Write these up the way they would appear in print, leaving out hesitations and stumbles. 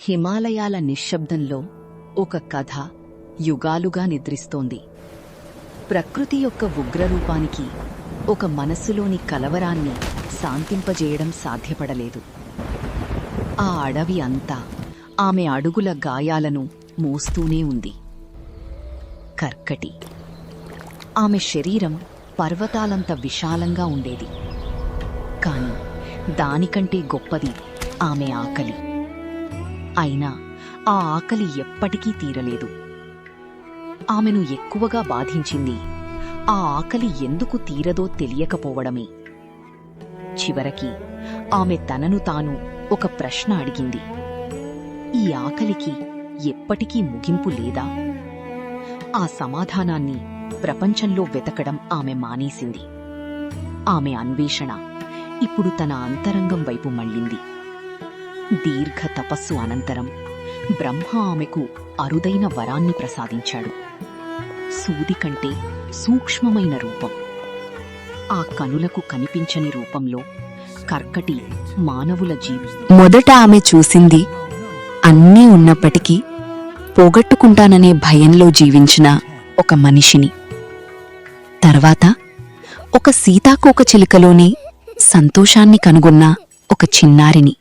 హిమాలయాల నిశ్శబ్దంలో ఒక కథ యుగాలుగా నిద్రిస్తోంది. ప్రకృతి యొక్క ఉగ్రరూపానికి ఒక మనస్సులోని కలవరాన్ని శాంతింపజేయడం సాధ్యపడలేదు. ఆ అడవి అంతా ఆమె అడుగుల గాయాలను మోస్తూనే ఉంది. కర్కటి. ఆమె శరీరం పర్వతాలంత విశాలంగా ఉండేది. కాని దానికంటే గొప్పది ఆమె ఆకలి. అయినా ఆ ఆకలి ఎప్పటికీ తీరలేదు. ఆమెను ఎక్కువగా బాధించింది ఆ ఆకలి ఎందుకు తీరదో తెలియకపోవడమే. చివరికి ఆమె తనను తాను ఒక ప్రశ్న అడిగింది. ఈ ఆకలికి ఎప్పటికీ ముగింపు లేదా? ఆ సమాధానాన్ని ప్రపంచంలో వెతకడం ఆమె మానేసింది. ఆమె అన్వేషణ ఇప్పుడు తన అంతరంగం వైపు మళ్ళింది. దీర్ఘ తపస్సు అనంతరం బ్రహ్మ ఆమెకు అరుదైన వరాన్ని ప్రసాదించాడు. సూది కంటే సూక్ష్మమైన రూపం. ఆ కనులకు కనిపించని రూపంలో కర్కటి మానవుల మొదట ఆమె చూసింది అన్నీ ఉన్నప్పటికీ పోగొట్టుకుంటాననే భయంలో జీవించిన ఒక మనిషిని. తర్వాత ఒక సీతాకోకచిలుకలోని సంతోషాన్ని కనుగొన్న ఒక చిన్నారిని.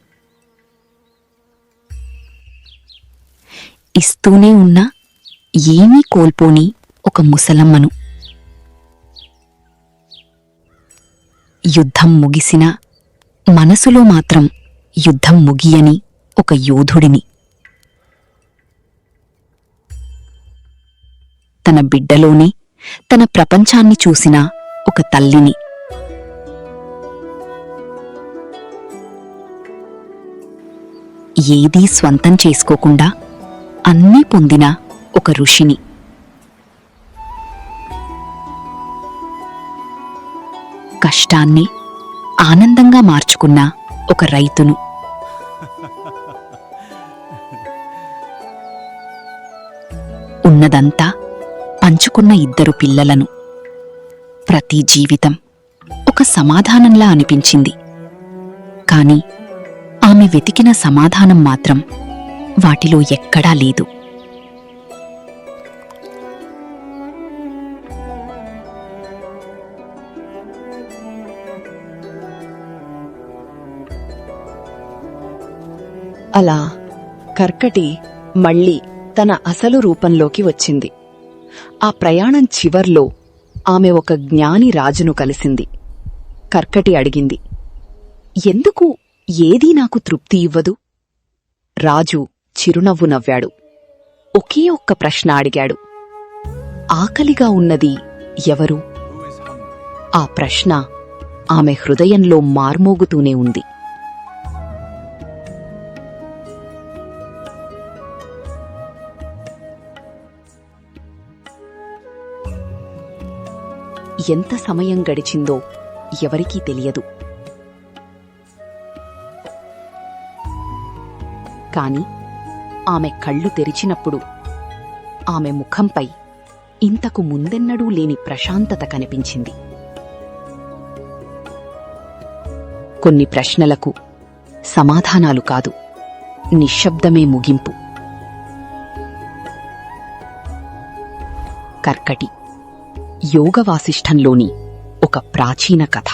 ఇస్తూనే ఉన్నా ఏమీ కోల్పోని ఒక ముసలమ్మను. యుద్ధం ముగిసినా మనసులో మాత్రం యుద్ధం ముగియని ఒక యోధుడిని. తన బిడ్డలోనే తన ప్రపంచాన్ని చూసిన ఒక తల్లిని. ఏదీ స్వంతం చేసుకోకుండా అన్నీ పొందిన ఒక ఋషిని. కష్టాన్ని ఆనందంగా మార్చుకున్న ఒక రైతును. ఉన్నదంతా పంచుకున్న ఇద్దరు పిల్లలను. ప్రతి జీవితం ఒక సమాధానంలా అనిపించింది. కాని ఆమె వెతికిన సమాధానం మాత్రం వాటిలో ఎక్కడా లేదు. అలా కర్కటి మళ్ళీ తన అసలు రూపంలోకి వచ్చింది. ఆ ప్రయాణం చివర్లో ఆమె ఒక జ్ఞాని రాజును కలిసింది. కర్కటి అడిగింది, ఎందుకు ఏదీ నాకు తృప్తి ఇవ్వదు? రాజు చిరునవ్వు నవ్వాడు. ఒకే ఒక్క ప్రశ్న అడిగాడు, ఆకలిగా ఉన్నది ఎవరు? ఆ ప్రశ్న ఆమె హృదయంలో మార్మోగుతూనే ఉంది. ఎంత సమయం గడిచిందో ఎవరికీ తెలియదు. కాని ఆమె కళ్ళు తెరిచినప్పుడు ఆమె ముఖంపై ఇంతకు ముందెన్నడూ లేని ప్రశాంతత కనిపించింది. కొన్ని ప్రశ్నలకు సమాధానాలు కాదు, నిశ్శబ్దమే ముగింపు. కర్కటి యోగ వాసిష్ఠంలోని ఒక ప్రాచీన కథ.